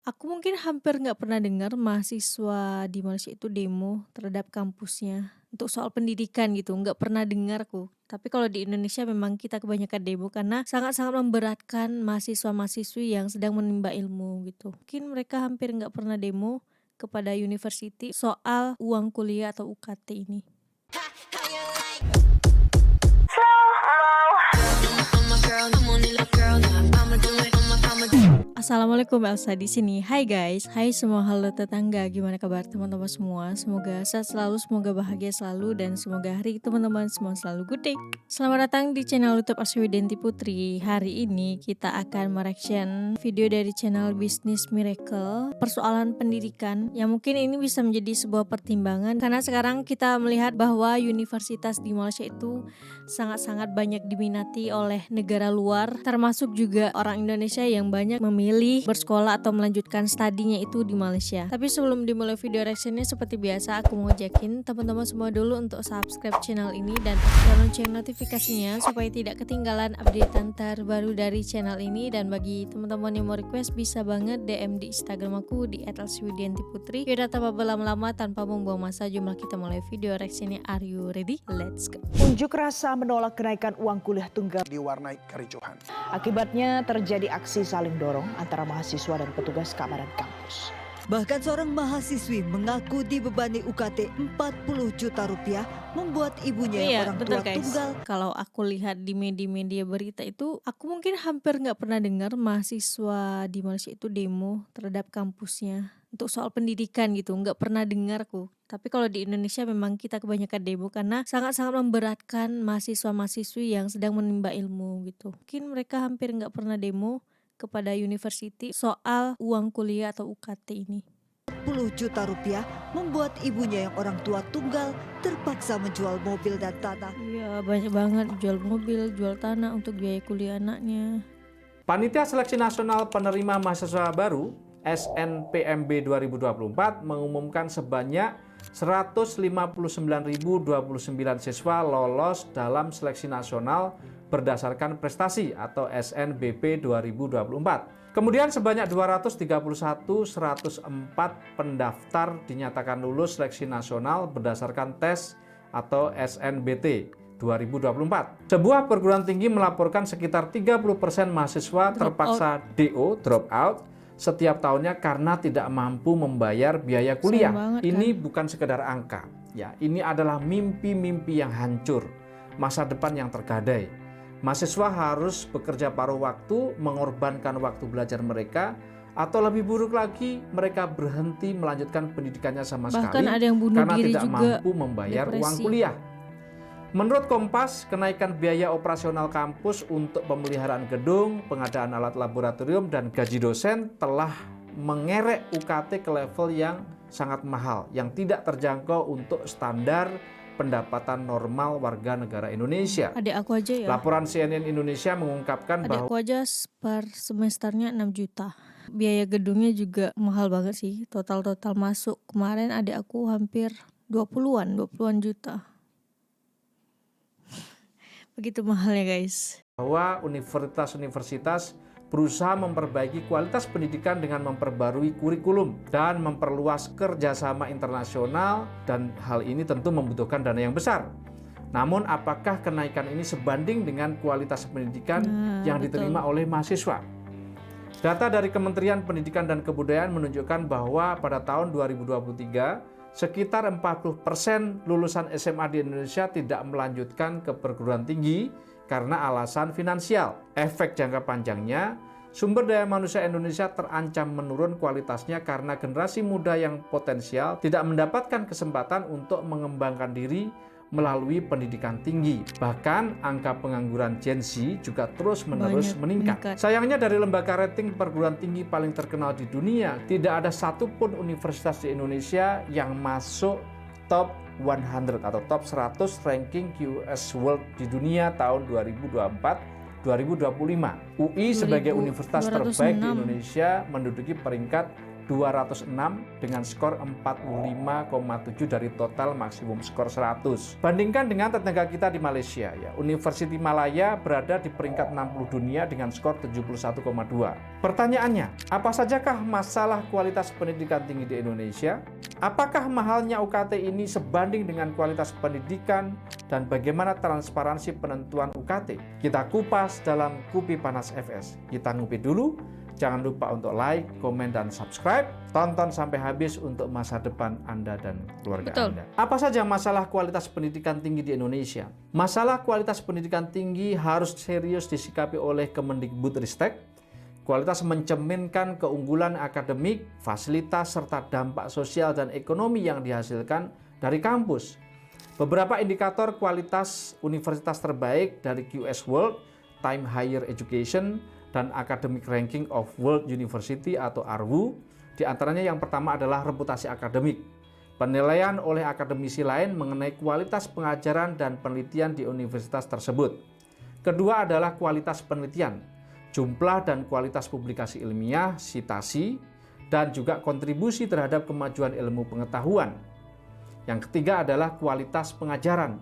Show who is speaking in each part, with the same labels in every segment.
Speaker 1: Aku mungkin hampir nggak pernah dengar mahasiswa di Malaysia itu demo terhadap kampusnya untuk soal pendidikan gitu, nggak pernah dengar aku. Tapi kalau di Indonesia memang kita kebanyakan demo karena sangat-sangat memberatkan mahasiswa-mahasiswi yang sedang menimba ilmu gitu. Mungkin mereka hampir nggak pernah demo kepada university soal uang kuliah atau UKT ini. Assalamualaikum Elsa di sini. Hai guys, hai semua halo tetangga. Gimana kabar teman-teman semua? Semoga sehat selalu, semoga bahagia selalu, dan semoga hari teman-teman semua selalu good day. Selamat datang di channel YouTube Arswidenti Putri. Hari ini kita akan mereaction video dari channel Business Miracle persoalan pendidikan yang mungkin ini bisa menjadi sebuah pertimbangan karena sekarang kita melihat bahwa universitas di Malaysia itu sangat-sangat banyak diminati oleh negara luar, termasuk juga orang Indonesia yang banyak memilih bersekolah atau melanjutkan studinya itu di Malaysia. Tapi sebelum dimulai video reactionnya, seperti biasa aku mau ngajakin teman-teman semua dulu untuk subscribe channel ini dan aktifkan lonceng notifikasinya supaya tidak ketinggalan updatean terbaru dari channel ini. Dan bagi teman-teman yang mau request bisa banget DM di Instagram aku di @elswidiantiputri. Yaudah tanpa berlama-lama, tanpa membuang masa, jumlah kita mulai video reactionnya. Are you ready? Let's go.
Speaker 2: Unjuk rasa menolak kenaikan uang kuliah tunggal
Speaker 3: diwarnai kericuhan.
Speaker 2: Akibatnya terjadi aksi saling dorong antara mahasiswa dan petugas keamanan kampus.
Speaker 4: Bahkan seorang mahasiswi mengaku dibebani UKT 40 juta rupiah membuat ibunya yang orang tua tunggal.
Speaker 1: Kalau aku lihat di media-media berita itu, aku mungkin hampir nggak pernah dengar mahasiswa di Malaysia itu demo terhadap kampusnya untuk soal pendidikan gitu, nggak pernah dengar aku. Tapi kalau di Indonesia memang kita kebanyakan demo karena sangat-sangat memberatkan mahasiswa-mahasiswi yang sedang menimba ilmu gitu. Mungkin mereka hampir nggak pernah demo kepada university soal uang kuliah atau UKT ini.
Speaker 4: 40 juta rupiah membuat ibunya yang orang tua tunggal terpaksa menjual mobil dan tanah.
Speaker 1: Iya, banyak banget jual mobil, jual tanah untuk biaya kuliah anaknya.
Speaker 5: Panitia Seleksi Nasional Penerima Mahasiswa Baru SNPMB 2024 mengumumkan sebanyak 159.029 siswa lolos dalam seleksi nasional berdasarkan prestasi atau SNBP 2024. Kemudian sebanyak 231.104 pendaftar dinyatakan lulus seleksi nasional berdasarkan tes atau SNBT 2024. Sebuah perguruan tinggi melaporkan sekitar 30% mahasiswa terpaksa DO, drop out, setiap tahunnya karena tidak mampu membayar biaya kuliah. Ini bukan sekedar angka, ya. Ini adalah mimpi-mimpi yang hancur, masa depan yang tergadai. Mahasiswa harus bekerja paruh waktu, mengorbankan waktu belajar mereka, atau lebih buruk lagi, mereka berhenti melanjutkan pendidikannya sama sekali karena tidak mampu membayar uang kuliah. Menurut Kompas, kenaikan biaya operasional kampus untuk pemeliharaan gedung, pengadaan alat laboratorium, dan gaji dosen telah mengerek UKT ke level yang sangat mahal, yang tidak terjangkau untuk standar pendapatan normal warga negara Indonesia.
Speaker 1: Adik aku aja ya.
Speaker 5: Laporan CNN Indonesia mengungkapkan bahwa
Speaker 1: adikku aja per semesternya 6 juta. Biaya gedungnya juga mahal banget sih. Total masuk kemarin adik aku hampir 20-an juta. Begitu mahalnya guys.
Speaker 5: Bahwa universitas-universitas berusaha memperbaiki kualitas pendidikan dengan memperbarui kurikulum dan memperluas kerjasama internasional, dan hal ini tentu membutuhkan dana yang besar. Namun apakah kenaikan ini sebanding dengan kualitas pendidikan yang diterima oleh mahasiswa? Data dari Kementerian Pendidikan dan Kebudayaan menunjukkan bahwa pada tahun 2023 sekitar 40% lulusan SMA di Indonesia tidak melanjutkan ke perguruan tinggi karena alasan finansial. Efek jangka panjangnya, sumber daya manusia Indonesia terancam menurun kualitasnya karena generasi muda yang potensial tidak mendapatkan kesempatan untuk mengembangkan diri melalui pendidikan tinggi. Bahkan angka pengangguran Gen Z juga terus-menerus meningkat. Sayangnya dari lembaga rating perguruan tinggi paling terkenal di dunia, tidak ada satupun universitas di Indonesia yang masuk top 100 atau top 100 ranking QS World di dunia tahun 2024-2025. UI sebagai universitas terbaik di Indonesia menduduki peringkat 206 dengan skor 45,7 dari total maksimum skor 100. Bandingkan dengan tetangga kita di Malaysia, ya, University Malaya berada di peringkat 60 dunia dengan skor 71,2. Pertanyaannya, apa sajakah masalah kualitas pendidikan tinggi di Indonesia? Apakah mahalnya UKT ini sebanding dengan kualitas pendidikan dan bagaimana transparansi penentuan UKT? Kita kupas dalam Kupi Panas FS. Kita ngupi dulu. Jangan lupa untuk like, komen, dan subscribe. Tonton sampai habis untuk masa depan Anda dan keluarga Anda. Apa saja masalah kualitas pendidikan tinggi di Indonesia? Masalah kualitas pendidikan tinggi harus serius disikapi oleh Kemendikbudristek. Kualitas mencerminkan keunggulan akademik, fasilitas, serta dampak sosial dan ekonomi yang dihasilkan dari kampus. Beberapa indikator kualitas universitas terbaik dari QS World, Time Higher Education, dan Academic Ranking of World University atau ARWU. Di antaranya yang pertama adalah reputasi akademik. Penilaian oleh akademisi lain mengenai kualitas pengajaran dan penelitian di universitas tersebut. Kedua adalah kualitas penelitian, jumlah dan kualitas publikasi ilmiah, sitasi, dan juga kontribusi terhadap kemajuan ilmu pengetahuan. Yang ketiga adalah kualitas pengajaran,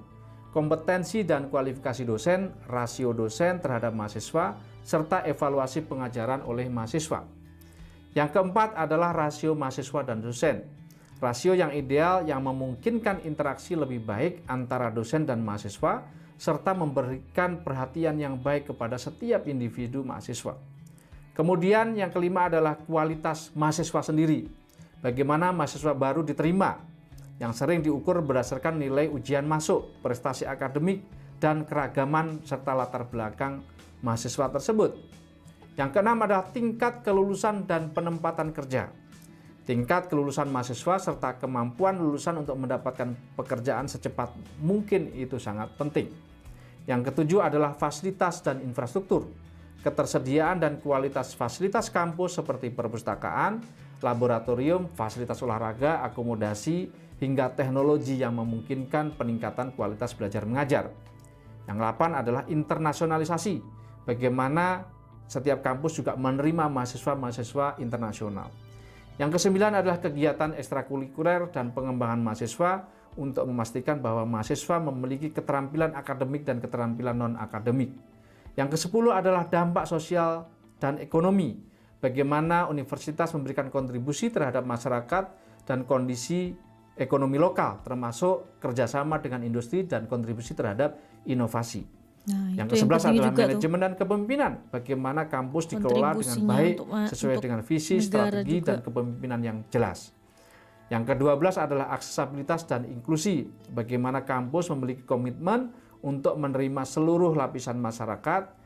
Speaker 5: kompetensi dan kualifikasi dosen, rasio dosen terhadap mahasiswa, serta evaluasi pengajaran oleh mahasiswa. Yang keempat adalah rasio mahasiswa dan dosen. Rasio yang ideal yang memungkinkan interaksi lebih baik antara dosen dan mahasiswa, serta memberikan perhatian yang baik kepada setiap individu mahasiswa. Kemudian yang kelima adalah kualitas mahasiswa sendiri. Bagaimana mahasiswa baru diterima, yang sering diukur berdasarkan nilai ujian masuk, prestasi akademik, dan keragaman serta latar belakang mahasiswa tersebut. Yang keenam adalah tingkat kelulusan dan penempatan kerja. Tingkat kelulusan mahasiswa serta kemampuan lulusan untuk mendapatkan pekerjaan secepat mungkin itu sangat penting. Yang ketujuh adalah fasilitas dan infrastruktur. Ketersediaan dan kualitas fasilitas kampus seperti perpustakaan, laboratorium, fasilitas olahraga, akomodasi, hingga teknologi yang memungkinkan peningkatan kualitas belajar mengajar. Yang delapan adalah internasionalisasi. Bagaimana setiap kampus juga menerima mahasiswa-mahasiswa internasional. Yang kesembilan adalah kegiatan ekstrakurikuler dan pengembangan mahasiswa untuk memastikan bahwa mahasiswa memiliki keterampilan akademik dan keterampilan non-akademik. Yang kesepuluh adalah dampak sosial dan ekonomi. Bagaimana universitas memberikan kontribusi terhadap masyarakat dan kondisi ekonomi lokal, termasuk kerjasama dengan industri dan kontribusi terhadap inovasi. Yang ke-11 adalah manajemen dan kepemimpinan. Bagaimana kampus dikelola dengan baik sesuai dengan visi, strategi, dan kepemimpinan yang jelas. Yang ke-12 adalah aksesibilitas dan inklusi. Bagaimana kampus memiliki komitmen untuk menerima seluruh lapisan masyarakat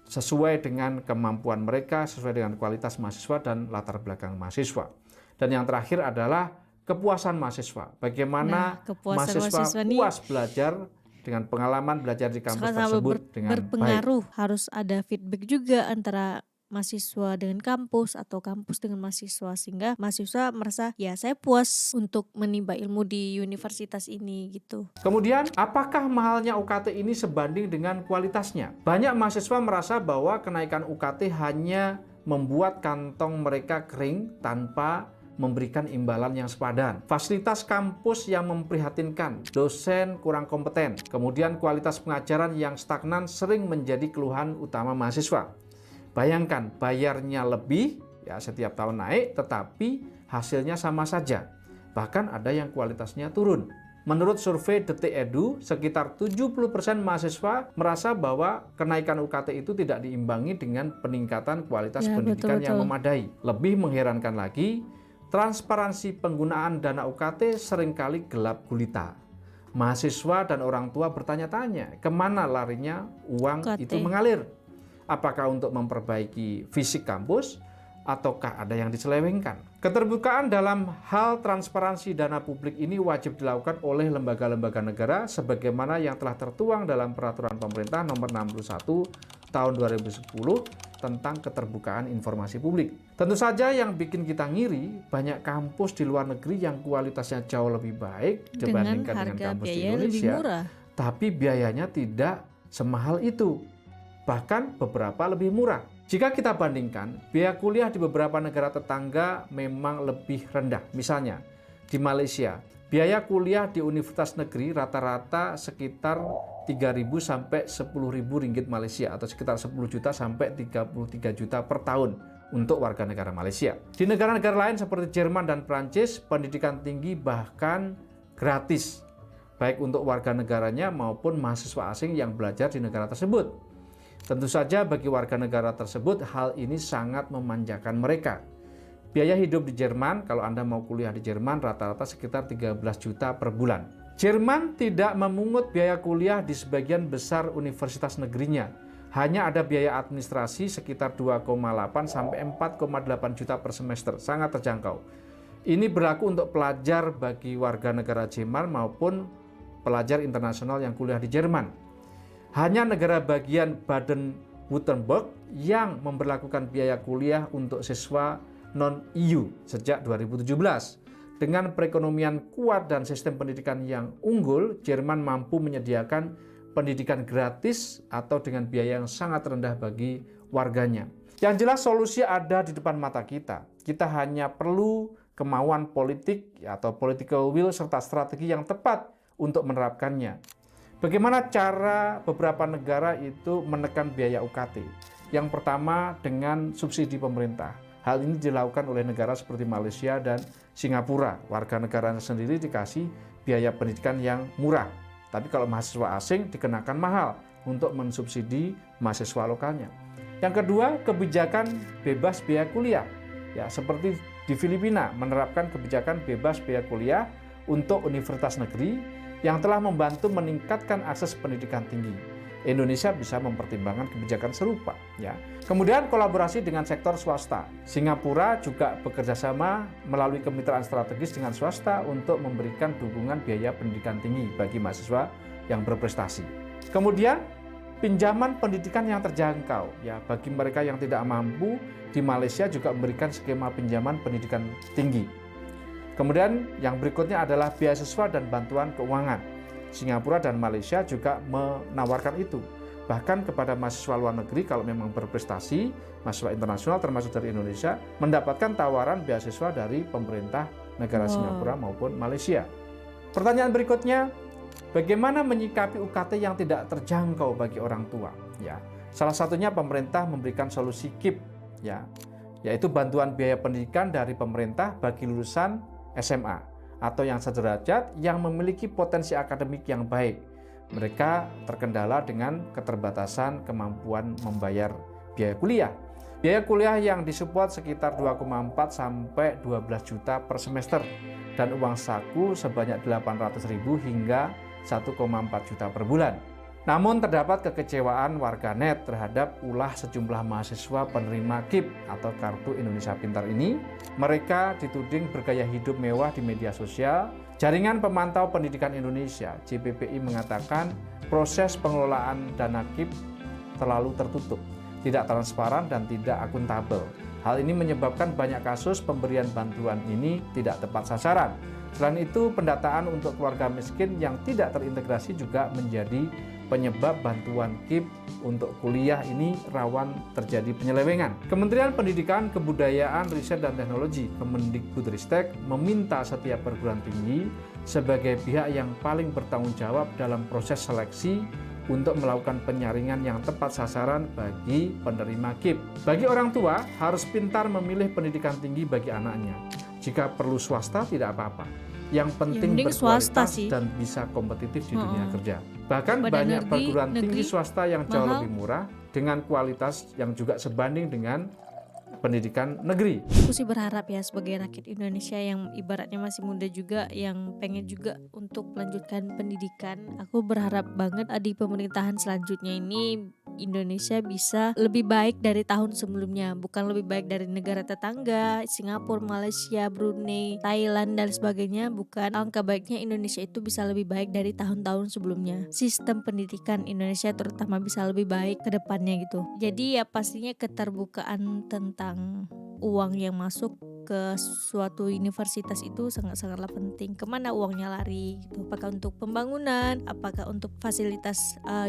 Speaker 5: sesuai dengan kemampuan mereka, sesuai dengan kualitas mahasiswa dan latar belakang mahasiswa. Dan yang terakhir adalah kepuasan mahasiswa. Bagaimana mahasiswa puas belajar dengan pengalaman belajar di kampus tersebut dengan
Speaker 1: berpengaruh.
Speaker 5: baik.
Speaker 1: Harus ada feedback juga antara mahasiswa dengan kampus atau kampus dengan mahasiswa, sehingga mahasiswa merasa ya saya puas untuk menimba ilmu di universitas ini gitu.
Speaker 5: Kemudian apakah mahalnya UKT ini sebanding dengan kualitasnya? Banyak mahasiswa merasa bahwa kenaikan UKT hanya membuat kantong mereka kering tanpa memberikan imbalan yang sepadan. Fasilitas kampus yang memprihatinkan, dosen kurang kompeten, kemudian kualitas pengajaran yang stagnan sering menjadi keluhan utama mahasiswa. Bayangkan, bayarnya lebih, ya setiap tahun naik, tetapi hasilnya sama saja. Bahkan ada yang kualitasnya turun. Menurut survei Detik Edu, sekitar 70% mahasiswa merasa bahwa kenaikan UKT itu tidak diimbangi dengan peningkatan kualitas pendidikan yang memadai. Lebih mengherankan lagi, transparansi penggunaan dana UKT seringkali gelap gulita. Mahasiswa dan orang tua bertanya-tanya, kemana larinya uang UKT itu mengalir? Apakah untuk memperbaiki fisik kampus, ataukah ada yang diselewengkan? Keterbukaan dalam hal transparansi dana publik ini wajib dilakukan oleh lembaga-lembaga negara sebagaimana yang telah tertuang dalam Peraturan Pemerintah Nomor 61 Tahun 2010 tentang keterbukaan informasi publik. Tentu saja yang bikin kita ngiri, banyak kampus di luar negeri yang kualitasnya jauh lebih baik dibandingkan dengan kampus di Indonesia, tapi biayanya tidak semahal itu. Bahkan beberapa lebih murah. Jika kita bandingkan, biaya kuliah di beberapa negara tetangga memang lebih rendah. Misalnya, di Malaysia, biaya kuliah di universitas negeri rata-rata sekitar 3.000 sampai 10.000 ringgit Malaysia atau sekitar 10 juta sampai 33 juta per tahun untuk warga negara Malaysia. Di negara-negara lain seperti Jerman dan Prancis, pendidikan tinggi bahkan gratis, baik untuk warga negaranya maupun mahasiswa asing yang belajar di negara tersebut. Tentu saja bagi warga negara tersebut hal ini sangat memanjakan mereka. Biaya hidup di Jerman, kalau Anda mau kuliah di Jerman rata-rata sekitar 13 juta per bulan. Jerman tidak memungut biaya kuliah di sebagian besar universitas negerinya. Hanya ada biaya administrasi sekitar 2,8 sampai 4,8 juta per semester, sangat terjangkau. Ini berlaku untuk pelajar bagi warga negara Jerman maupun pelajar internasional yang kuliah di Jerman. Hanya negara bagian Baden-Württemberg yang memberlakukan biaya kuliah untuk siswa non-EU sejak 2017. Dengan perekonomian kuat dan sistem pendidikan yang unggul, Jerman mampu menyediakan pendidikan gratis atau dengan biaya yang sangat rendah bagi warganya. Yang jelas solusi ada di depan mata kita. Kita hanya perlu kemauan politik atau political will serta strategi yang tepat untuk menerapkannya. Bagaimana cara beberapa negara itu menekan biaya UKT? Yang pertama dengan subsidi pemerintah. Hal ini dilakukan oleh negara seperti Malaysia dan Singapura. Warga negaranya sendiri dikasih biaya pendidikan yang murah. Tapi kalau mahasiswa asing dikenakan mahal untuk mensubsidi mahasiswa lokalnya. Yang kedua, kebijakan bebas biaya kuliah. Ya, seperti di Filipina menerapkan kebijakan bebas biaya kuliah untuk universitas negeri yang telah membantu meningkatkan akses pendidikan tinggi. Indonesia bisa mempertimbangkan kebijakan serupa. Ya. Kemudian kolaborasi dengan sektor swasta. Singapura juga bekerjasama melalui kemitraan strategis dengan swasta untuk memberikan dukungan biaya pendidikan tinggi bagi mahasiswa yang berprestasi. Kemudian pinjaman pendidikan yang terjangkau. Ya, bagi mereka yang tidak mampu, di Malaysia juga memberikan skema pinjaman pendidikan tinggi. Kemudian yang berikutnya adalah beasiswa dan bantuan keuangan. Singapura dan Malaysia juga menawarkan itu. Bahkan kepada mahasiswa luar negeri kalau memang berprestasi, mahasiswa internasional termasuk dari Indonesia, mendapatkan tawaran beasiswa dari pemerintah negara Singapura maupun Malaysia. Pertanyaan berikutnya, bagaimana menyikapi UKT yang tidak terjangkau bagi orang tua? Ya, salah satunya pemerintah memberikan solusi KIP, ya, yaitu bantuan biaya pendidikan dari pemerintah bagi lulusan SMA atau yang sederajat yang memiliki potensi akademik yang baik. Mereka terkendala dengan keterbatasan kemampuan membayar biaya kuliah. Biaya kuliah yang disupport sekitar 2,4 sampai 12 juta per semester dan uang saku sebanyak 800.000 hingga 1,4 juta per bulan. Namun terdapat kekecewaan warganet terhadap ulah sejumlah mahasiswa penerima KIP atau Kartu Indonesia Pintar ini. Mereka dituding bergaya hidup mewah di media sosial. Jaringan Pemantau Pendidikan Indonesia (JPPI) mengatakan proses pengelolaan dana KIP terlalu tertutup, tidak transparan dan tidak akuntabel. Hal ini menyebabkan banyak kasus pemberian bantuan ini tidak tepat sasaran. Selain itu, pendataan untuk keluarga miskin yang tidak terintegrasi juga menjadi penyebab bantuan KIP untuk kuliah ini rawan terjadi penyelewengan. Kementerian Pendidikan, Kebudayaan, Riset dan Teknologi Kemendikbudristek meminta setiap perguruan tinggi sebagai pihak yang paling bertanggung jawab dalam proses seleksi untuk melakukan penyaringan yang tepat sasaran bagi penerima KIP. Bagi orang tua, harus pintar memilih pendidikan tinggi bagi anaknya. Jika perlu swasta tidak apa-apa. Yang penting berkualitas dan bisa kompetitif di dunia kerja. Bahkan banyak perguruan tinggi swasta yang jauh lebih murah dengan kualitas yang juga sebanding dengan pendidikan negeri.
Speaker 1: Aku sih berharap ya sebagai rakyat Indonesia yang ibaratnya masih muda juga, yang pengen juga untuk melanjutkan pendidikan. Aku berharap banget di pemerintahan selanjutnya ini Indonesia bisa lebih baik dari tahun sebelumnya, bukan lebih baik dari negara tetangga, Singapura, Malaysia, Brunei, Thailand dan sebagainya, bukan. Angka baiknya Indonesia itu bisa lebih baik dari tahun-tahun sebelumnya. Sistem pendidikan Indonesia terutama bisa lebih baik ke depannya gitu. Jadi ya pastinya keterbukaan tentang uang yang masuk ke suatu universitas itu sangat-sangatlah penting. Kemana uangnya lari gitu? Apakah untuk pembangunan, apakah untuk fasilitas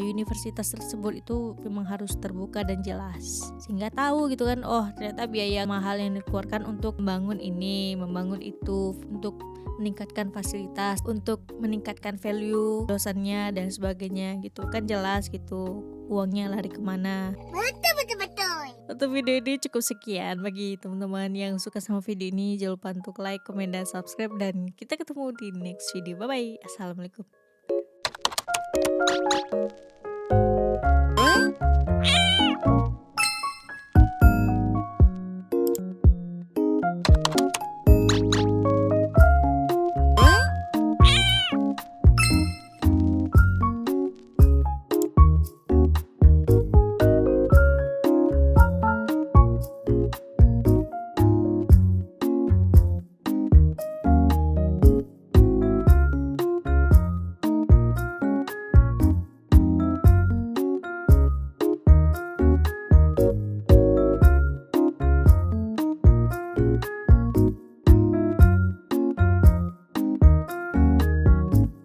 Speaker 1: universitas tersebut, itu memang harus terbuka dan jelas, sehingga tahu gitu kan, oh ternyata biaya mahal yang dikeluarkan untuk membangun ini, membangun itu, untuk meningkatkan fasilitas, untuk meningkatkan value dosennya dan sebagainya gitu kan, jelas gitu uangnya lari kemana. Betul. Untuk video ini cukup sekian. Bagi teman-teman yang suka sama video ini, jangan lupa untuk like, komen, dan subscribe, dan kita ketemu di next video. Bye bye. Assalamualaikum.